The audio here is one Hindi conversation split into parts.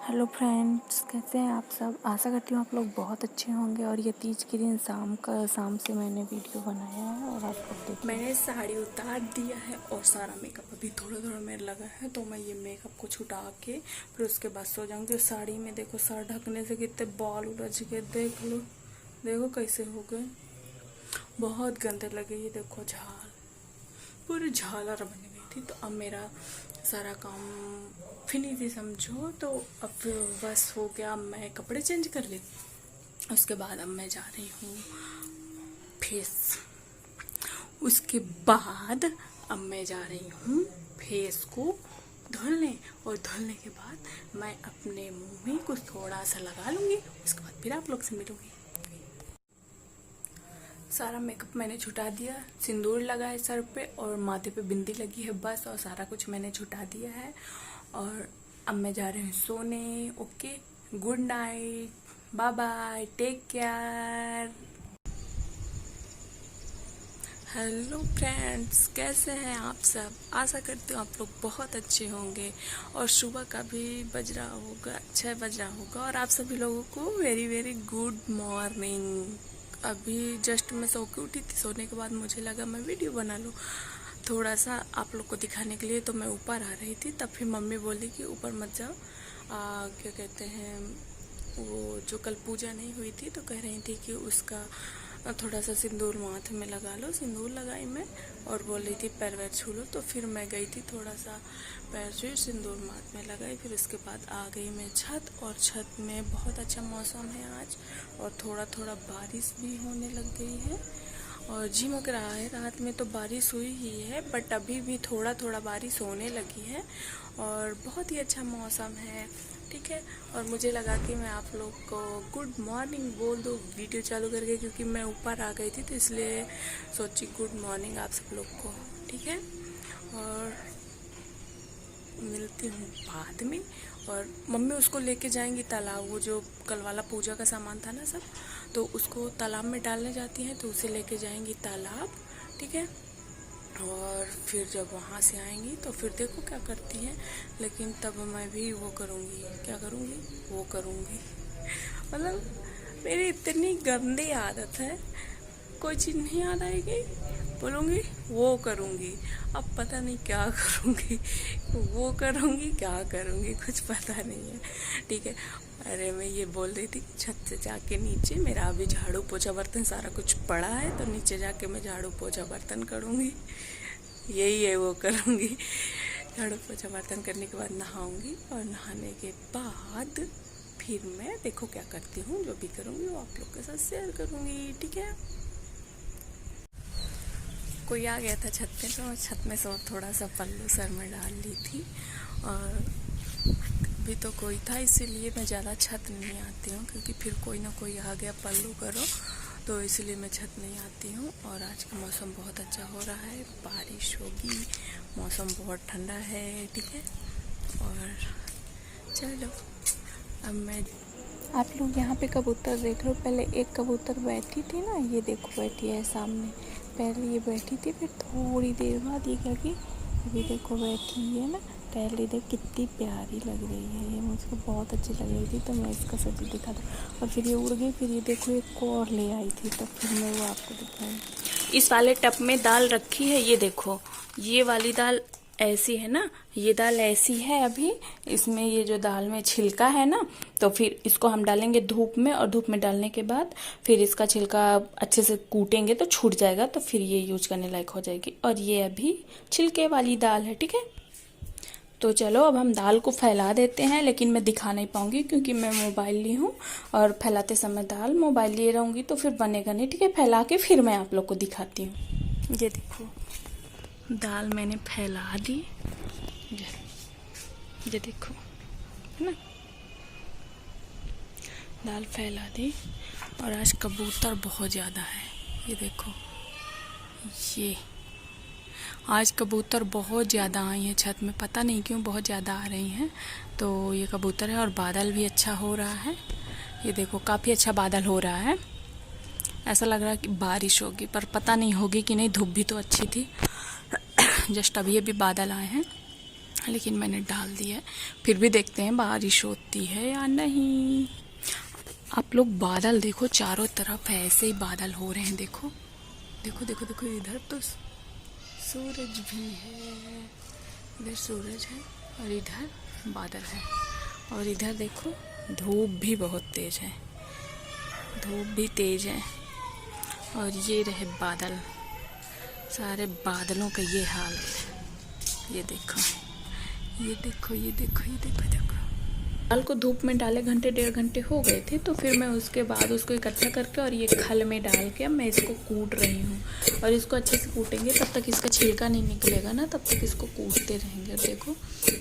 हेलो फ्रेंड्स, कैसे हैं आप सब। आशा करती हूँ आप लोग बहुत अच्छे होंगे। और ये तीज के दिन शाम से मैंने वीडियो बनाया है और आप लोग देखिए। मैंने साड़ी उतार दिया है और सारा मेकअप अभी थोड़ा थोड़ा मेरे लगा है, तो मैं ये मेकअप को छुटा के फिर उसके बाद सो जाऊंगी। साड़ी में देखो, सर ढकने से कितने बाल उलझ गए, देख लो, देखो कैसे हो गए, बहुत गंदे लगे। ये देखो झाल, पूरी झालर बन गई थी। तो अब मेरा सारा काम फिनिश ही समझो। तो अब बस हो गया, मैं कपड़े चेंज कर ली। उसके बाद अब मैं जा रही हूँ फेस उसके बाद अब मैं जा रही हूँ फेस को धुलने, और धुलने के बाद मैं अपने मुंह में कुछ थोड़ा सा लगा लूँगी। उसके बाद फिर आप लोग से मिलूँगी। सारा मेकअप मैंने छुटा दिया, सिंदूर लगा है सर पे और माथे पे बिंदी लगी है बस, और सारा कुछ मैंने छुटा दिया है। और अब मैं जा रही हूँ सोने। Okay, good night, bye bye, take care. Hello friends, कैसे हैं आप सब। आशा करती हूँ आप लोग बहुत अच्छे होंगे। और सुबह का भी बज रहा होगा, 6 बज रहा होगा, और आप सभी लोगों को वेरी वेरी गुड मॉर्निंग। अभी जस्ट मैं सो के उठी थी। सोने के बाद मुझे लगा मैं वीडियो बना लूँ थोड़ा सा आप लोग को दिखाने के लिए। तो मैं ऊपर आ रही थी, तब फिर मम्मी बोली कि ऊपर मत जाओ, क्या कहते हैं, वो जो कल पूजा नहीं हुई थी तो कह रही थी कि उसका थोड़ा सा सिंदूर माथे में लगा लो। सिंदूर लगाई मैं, और बोल रही थी पैर वैर छू लो। तो फिर मैं गई थी, थोड़ा सा पैर छू, सिंदूर माथे में लगाई। फिर उसके बाद आ गई मैं छत, और छत में बहुत अच्छा मौसम है आज, और थोड़ा थोड़ा बारिश भी होने लग गई है। और झिमक रहा है, रात में तो बारिश हुई ही है, बट अभी भी थोड़ा थोड़ा बारिश होने लगी है, और बहुत ही अच्छा मौसम है। ठीक है, और मुझे लगा कि मैं आप लोग को गुड मॉर्निंग बोल दूँ वीडियो चालू करके, क्योंकि मैं ऊपर आ गई थी तो इसलिए सोची गुड मॉर्निंग आप सब लोग को। ठीक है, और मिलती हूँ बाद में। और मम्मी उसको लेके जाएंगी तालाब, वो जो कल वाला पूजा का सामान था ना सब, तो उसको तालाब में डालने जाती हैं, तो उसे लेके जाएंगी तालाब। ठीक है, और फिर जब वहाँ से आएंगी तो फिर देखो क्या करती हैं। लेकिन तब मैं भी वो करूँगी, क्या करूँगी, वो करूँगी। मतलब मेरी इतनी गंदी आदत है, कोई चीज़ नहीं याद आएगी, बोलूँगी वो करूँगी। अब पता नहीं क्या करूँगी, वो करूँगी, क्या करूँगी, कुछ पता नहीं है। ठीक है, अरे मैं ये बोल रही थी कि छत से जाके नीचे मेरा अभी झाड़ू पोछा बर्तन सारा कुछ पड़ा है, तो नीचे जाके मैं झाड़ू पोछा बर्तन करूँगी। यही है, वो करूँगी। झाड़ू पोछा बर्तन करने के बाद नहाऊँगी, और नहाने के बाद फिर मैं देखो क्या करती हूँ, जो भी करूँगी वो आप लोग के साथ शेयर करूँगी। ठीक है, कोई आ गया था छत पे, तो छत में से थोड़ा सा पल्लू सर में डाल ली थी, और अभी तो कोई था, इसीलिए मैं ज़्यादा छत नहीं आती हूँ, क्योंकि फिर कोई ना कोई आ गया पल्लू करो, तो इसलिए मैं छत नहीं आती हूँ। और आज का मौसम बहुत अच्छा हो रहा है, बारिश होगी, मौसम बहुत ठंडा है। ठीक है, और चलो अब मैं, आप लोग यहाँ पे कबूतर देख लो। पहले एक कबूतर बैठी थी ना, ये देखो बैठी है सामने। पहले ये बैठी थी, फिर थोड़ी देर बाद ये क्या की, अभी देखो बैठी है ना, टहल रही। देख कितनी प्यारी लग रही है, ये मुझको बहुत अच्छी लग रही थी, तो मैं इसका सब्जी दिखा दूँ। और फिर ये उड़ गई, फिर ये देखो एक और ले आई थी, तो फिर मैं वो आपको दिखाई। इस वाले टब में दाल रखी है, ये देखो, ये वाली दाल ऐसी है ना, ये दाल ऐसी है अभी। इसमें ये जो दाल में छिलका है ना, तो फिर इसको हम डालेंगे धूप में, और धूप में डालने के बाद फिर इसका छिलका अच्छे से कूटेंगे तो छूट जाएगा, तो फिर ये यूज करने लायक हो जाएगी। और ये अभी छिलके वाली दाल है। ठीक है, तो चलो अब हम दाल को फैला देते हैं, लेकिन मैं दिखा नहीं पाऊंगी क्योंकि मैं मोबाइल ली हूँ, और फैलाते समय दाल मोबाइल लिए रहूँगी तो फिर बनेगा नहीं। ठीक है, फैला के फिर मैं आप लोग को दिखाती हूँ। ये देखो, दाल मैंने फैला दी, ये देखो, है ना, दाल फैला दी। और आज कबूतर बहुत ज़्यादा है, ये देखो, ये आज कबूतर बहुत ज़्यादा आई हैं छत में, पता नहीं क्यों बहुत ज़्यादा आ रही हैं। तो ये कबूतर है, और बादल भी अच्छा हो रहा है। ये देखो, काफ़ी अच्छा बादल हो रहा है, ऐसा लग रहा है कि बारिश होगी, पर पता नहीं होगी कि नहीं। धूप भी तो अच्छी थी, जस्ट अभी अभी बादल आए हैं, लेकिन मैंने डाल दिया है। फिर भी देखते हैं बारिश होती है या नहीं। आप लोग बादल देखो, चारों तरफ ऐसे ही बादल हो रहे हैं। देखो देखो देखो देखो, इधर तो सूरज भी है, इधर सूरज है और इधर बादल है। और इधर देखो धूप भी बहुत तेज है, धूप भी तेज है। और ये रहे बादल, सारे बादलों का ये हाल है। ये देखो ये देखो ये देखो ये देखो देखो। दाल को धूप में डाले घंटे 1.5 घंटे हो गए थे, तो फिर मैं उसके बाद उसको इकट्ठा करके और ये खल में डाल के अब मैं इसको कूट रही हूँ। और इसको अच्छे से कूटेंगे, तब तक इसका छिलका नहीं निकलेगा ना, तब तक इसको कूटते रहेंगे। देखो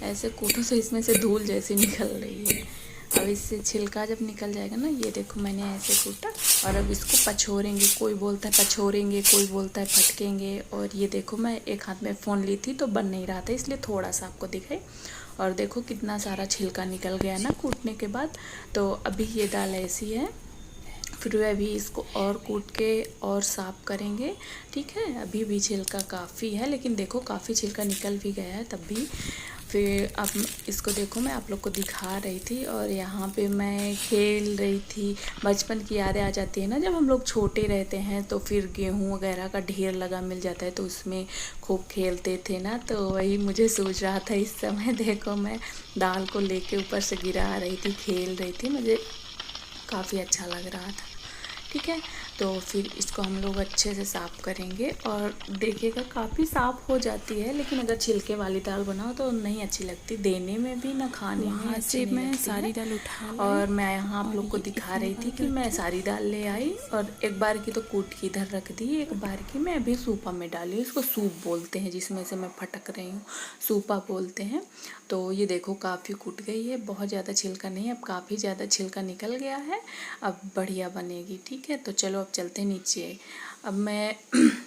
ऐसे कूटो तो इसमें से धूल जैसी निकल रही है। अब इससे छिलका जब निकल जाएगा ना, ये देखो मैंने ऐसे कूटा। और अब इसको पछोरेंगे, कोई बोलता है पछोरेंगे, कोई बोलता है फटकेंगे। और ये देखो मैं एक हाथ में फ़ोन ली थी तो बन नहीं रहा था, इसलिए थोड़ा सा आपको दिखाई। और देखो कितना सारा छिलका निकल गया ना कूटने के बाद। तो अभी ये दाल ऐसी है, फिर अभी इसको और कूट के और साफ़ करेंगे। ठीक है, अभी भी छिलका काफ़ी है, लेकिन देखो काफ़ी छिलका निकल भी गया है तब भी। फिर अब इसको देखो मैं आप लोग को दिखा रही थी और यहाँ पे मैं खेल रही थी। बचपन की यादें आ जाती है ना, जब हम लोग छोटे रहते हैं तो फिर गेहूँ वगैरह का ढेर लगा मिल जाता है तो उसमें खूब खेलते थे ना, तो वही मुझे सूझ रहा था इस समय। देखो मैं दाल को लेके ऊपर से गिरा रही थी, खेल रही थी, मुझे काफ़ी अच्छा लग रहा था। ठीक है, तो फिर इसको हम लोग अच्छे से साफ़ करेंगे और देखिएगा काफ़ी साफ़ हो जाती है। लेकिन अगर छिलके वाली दाल बनाओ तो नहीं अच्छी लगती, देने में भी ना खाने में अच्छी नहीं लगती। सारी दाल उठा और मैं यहाँ आप लोग को दिखा रही थी कि मैं सारी दाल ले आई और एक बार की तो कूट के इधर रख दी, एक बार की मैं अभी सूपा में डाली। इसको सूप बोलते हैं, जिसमें से मैं फटक रही हूँ, सूपा बोलते हैं। तो ये देखो काफ़ी कूट गई है, बहुत ज़्यादा छिलका नहीं है, अब काफ़ी ज़्यादा छिलका निकल गया है, अब बढ़िया बनेगी। ठीक है, तो चलो अब चलते नीचे। अब मैं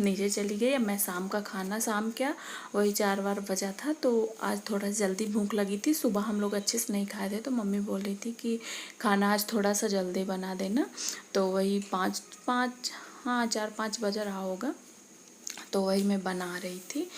नीचे चली गई। अब मैं शाम का खाना, शाम क्या वही 4 बजा था, तो आज थोड़ा जल्दी भूख लगी थी। सुबह हम लोग अच्छे से नहीं खाए थे तो मम्मी बोल रही थी कि खाना आज थोड़ा सा जल्दी बना देना। तो वही 4-5 बज रहा होगा, तो वही मैं बना रही थी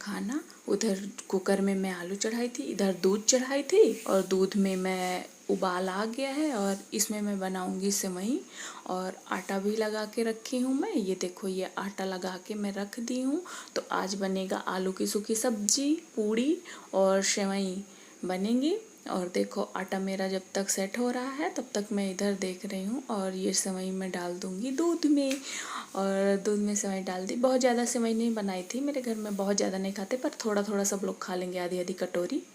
खाना। उधर कुकर में मैं आलू चढ़ाई थी, इधर दूध चढ़ाई थी और दूध में मैं उबाल आ गया है और इसमें मैं बनाऊंगी सेवई। और आटा भी लगा के रखी हूँ मैं, ये देखो ये आटा लगा के मैं रख दी हूँ। तो आज बनेगा आलू की सूखी सब्जी, पूड़ी और सेवई बनेंगी। और देखो आटा मेरा जब तक सेट हो रहा है तब तक मैं इधर देख रही हूँ। और ये सेवई मैं डाल दूँगी दूध में, और दूध में सेवई डाल दी। बहुत ज़्यादा सेवई नहीं बनाई थी, मेरे घर में बहुत ज़्यादा नहीं खाते, पर थोड़ा थोड़ा सब लोग खा लेंगे, आधी आधी कटोरी,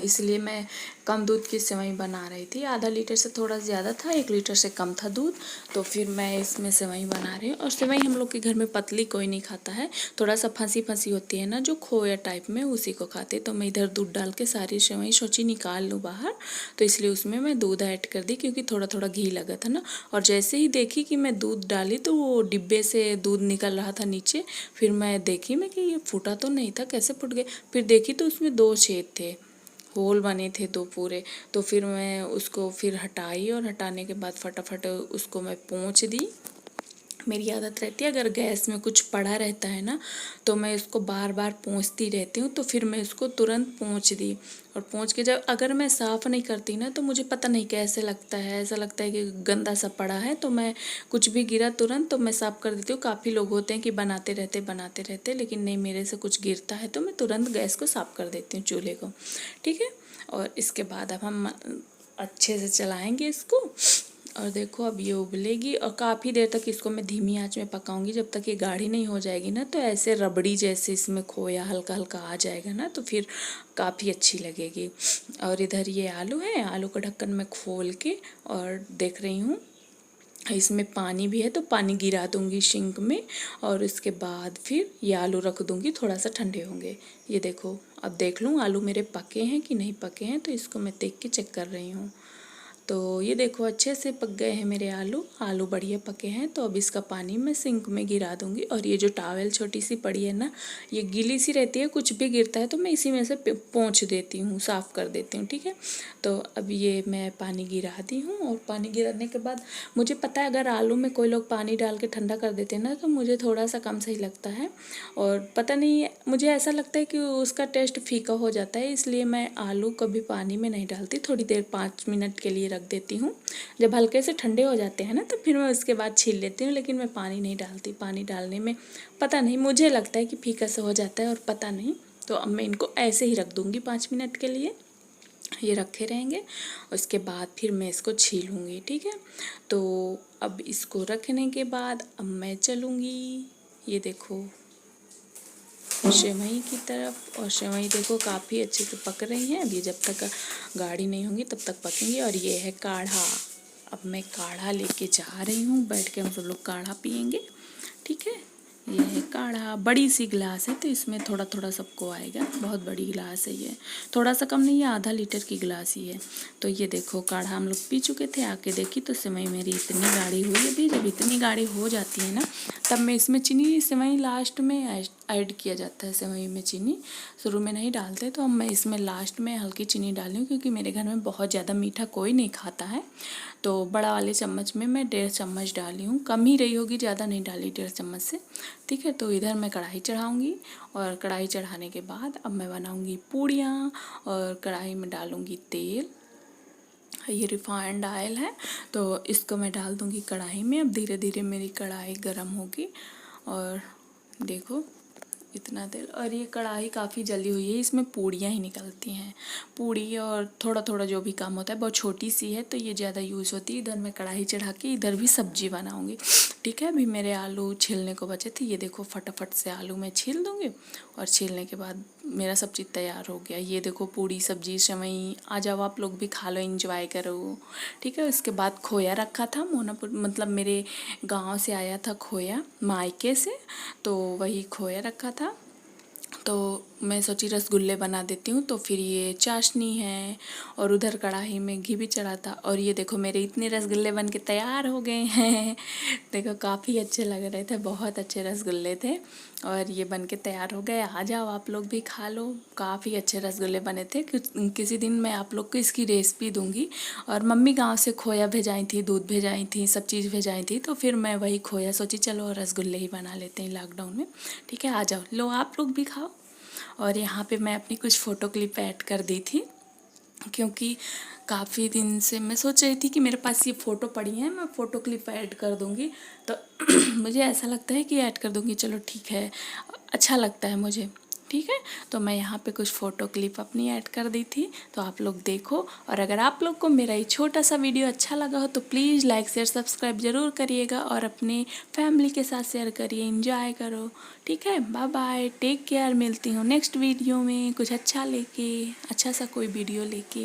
इसलिए मैं कम दूध की सेवई बना रही थी। आधा लीटर से थोड़ा ज़्यादा था, 1 लीटर से कम था दूध, तो फिर मैं इसमें सेवई बना रही हूँ। और सेवई हम लोग के घर में पतली कोई नहीं खाता है, थोड़ा सा फंसी फंसी होती है ना, जो खोया टाइप में, उसी को खाते। तो मैं इधर दूध डाल के सारी सेवई सोची निकाल लूँ बाहर, तो इसलिए उसमें मैं दूध ऐड कर दी, क्योंकि थोड़ा थोड़ा घी लगा था ना। और जैसे ही देखी कि मैं दूध डाली तो वो डिब्बे से दूध निकल रहा था नीचे। फिर मैं देखी मैं कि ये फूटा तो नहीं था, कैसे फूट गए। फिर देखी तो उसमें 2 छेद थे, होल बने थे 2 पूरे। तो फिर मैं उसको फिर हटाई और हटाने के बाद फटाफट उसको मैं पोंछ दी। मेरी आदत रहती है अगर गैस में कुछ पड़ा रहता है ना, तो मैं इसको बार बार पोंछती रहती हूँ। तो फिर मैं इसको तुरंत पोंछ दी। और पोंछ के जब अगर मैं साफ़ नहीं करती ना, तो मुझे पता नहीं कैसे लगता है, ऐसा लगता है कि गंदा सा पड़ा है। तो मैं कुछ भी गिरा तुरंत तो मैं साफ़ कर देती हूँ। काफ़ी लोग होते हैं कि बनाते रहते, लेकिन नहीं, मेरे से कुछ गिरता है तो मैं तुरंत गैस को साफ़ कर देती हूँ, चूल्हे को। ठीक है, और इसके बाद अब हम अच्छे से चलाएँगे इसको। और देखो अब ये उबलेगी और काफ़ी देर तक इसको मैं धीमी आंच में पकाऊंगी, जब तक ये गाढ़ी नहीं हो जाएगी ना, तो ऐसे रबड़ी जैसे इसमें खोया हल्का हल्का आ जाएगा ना, तो फिर काफ़ी अच्छी लगेगी। और इधर ये आलू है, आलू का ढक्कन मैं खोल के और देख रही हूँ इसमें पानी भी है, तो पानी गिरा दूंगी सिंक में। और इसके बाद फिर ये आलू रख दूंगी, थोड़ा सा ठंडे होंगे। ये देखो अब देख लूँ आलू मेरे पके हैं कि नहीं पके हैं, तो इसको मैं देख के चेक कर रही हूँ। तो ये देखो अच्छे से पक गए हैं मेरे आलू बढ़िया पके हैं। तो अब इसका पानी मैं सिंक में गिरा दूँगी। और ये जो टॉवेल छोटी सी पड़ी है ना, ये गीली सी रहती है, कुछ भी गिरता है तो मैं इसी में से पोंछ देती हूँ, साफ़ कर देती हूँ। ठीक है, तो अब ये मैं पानी गिरा दी हूँ। और पानी गिराने के बाद मुझे पता है अगर आलू में कोई लोग पानी डाल के ठंडा कर देते हैं ना, तो मुझे थोड़ा सा कम सही लगता है। और पता नहीं, मुझे ऐसा लगता है कि उसका टेस्ट फीका हो जाता है, इसलिए मैं आलू कभी पानी में नहीं डालती। थोड़ी देर 5 मिनट के लिए रख देती हूँ। जब हल्के से ठंडे हो जाते हैं ना, तो फिर मैं उसके बाद छील लेती हूँ। लेकिन मैं पानी नहीं डालती, पानी डालने में पता नहीं, मुझे लगता है कि फीका सा हो जाता है और पता नहीं। तो अब मैं इनको ऐसे ही रख दूँगी 5 मिनट के लिए, ये रखे रहेंगे। उसके बाद फिर मैं इसको छीलूँगी। ठीक है, तो अब इसको रखने के बाद अब मैं चलूँगी, ये देखो सेवई की तरफ। और सेवई देखो काफ़ी अच्छे से पक रही हैं। अभी जब तक गाढ़ी नहीं होंगी तब तक पकेंगी। और ये है काढ़ा, अब मैं काढ़ा लेके जा रही हूँ, बैठ के हम सब लोग काढ़ा पियेंगे। ठीक है, ये है काढ़ा, बड़ी सी गिलास है तो इसमें थोड़ा थोड़ा सबको आएगा। बहुत बड़ी गिलास है ये, थोड़ा सा कम नहीं है, आधा लीटर की गिलास ही है। तो ये देखो काढ़ा हम लोग पी चुके थे। आके देखी तो सेवई मेरी इतनी गाढ़ी हुई। अभी जब इतनी गाढ़ी हो जाती है ना, तब मैं इसमें चीनी, सेवई लास्ट में ऐड किया जाता है। सेवई में चीनी शुरू में नहीं डालते, तो अब मैं इसमें लास्ट में हल्की चीनी डाली हूँ, क्योंकि मेरे घर में बहुत ज़्यादा मीठा कोई नहीं खाता है। तो बड़ा वाले चम्मच में मैं 1.5 चम्मच डाली हूँ, कम ही रही होगी, ज़्यादा नहीं डाली 1.5 चम्मच से। ठीक है, तो इधर मैं कढ़ाई चढ़ाऊँगी। और कढ़ाई चढ़ाने के बाद अब मैं बनाऊँगी पूड़ियाँ। और कढ़ाई में डालूँगी तेल, ये रिफाइंड ऑयल है, तो इसको मैं डाल दूँगी कढ़ाई में। अब धीरे धीरे मेरी कढ़ाई गर्म होगी। और देखो इतना तेल, और ये कढ़ाई काफ़ी जली हुई है, इसमें पूड़ियाँ ही निकलती हैं। पूड़ी और थोड़ा थोड़ा जो भी काम होता है, बहुत छोटी सी है तो ये ज़्यादा यूज़ होती है। इधर मैं कढ़ाई चढ़ा के इधर भी सब्जी बनाऊँगी। ठीक है, अभी मेरे आलू छीलने को बचे थे, ये देखो फटाफट से आलू मैं छील दूँगी। और छीलने के बाद मेरा सब्जी तैयार हो गया। ये देखो पूड़ी सब्जी सेवई, आ जाओ आप लोग भी खा लो, एंजॉय करो। ठीक है, उसके बाद खोया रखा था मोनापुर, मतलब मेरे गांव से आया था खोया मायके से, तो वही खोया रखा था। तो मैं सोची रसगुल्ले बना देती हूँ। तो फिर ये चाशनी है, और उधर कढ़ाई में घी भी चढ़ा था। और ये देखो मेरे इतने रसगुल्ले बन के तैयार हो गए हैं। देखो काफ़ी अच्छे लग रहे थे, बहुत अच्छे रसगुल्ले थे। और ये बन के तैयार हो गए, आ जाओ आप लोग भी खा लो। काफ़ी अच्छे रसगुल्ले बने थे। किसी दिन मैं आप लोग को इसकी रेसिपी दूंगी। और मम्मी गांव से खोया भेजाई थी, दूध भेजाई थी, सब चीज़ भेजाई थी, तो फिर मैं वही खोया सोची चलो रसगुल्ले ही बना लेते हैं लॉकडाउन में। ठीक है, आ जाओ, लो आप लोग भी खाओ। और यहाँ पे मैं अपनी कुछ फ़ोटो क्लिप ऐड कर दी थी, क्योंकि काफ़ी दिन से मैं सोच रही थी कि मेरे पास ये फ़ोटो पड़ी है, मैं फ़ोटो क्लिप ऐड कर दूँगी। तो मुझे ऐसा लगता है कि ऐड कर दूँगी, चलो ठीक है, अच्छा लगता है मुझे। ठीक है, तो मैं यहाँ पे कुछ फ़ोटो क्लिप अपनी ऐड कर दी थी, तो आप लोग देखो। और अगर आप लोग को मेरा ये छोटा सा वीडियो अच्छा लगा हो तो प्लीज़ लाइक शेयर सब्सक्राइब ज़रूर करिएगा। और अपने फैमिली के साथ शेयर करिए, एंजॉय करो। ठीक है, बाय बाय, टेक केयर। मिलती हूँ नेक्स्ट वीडियो में कुछ अच्छा लेके, अच्छा सा कोई वीडियो लेके।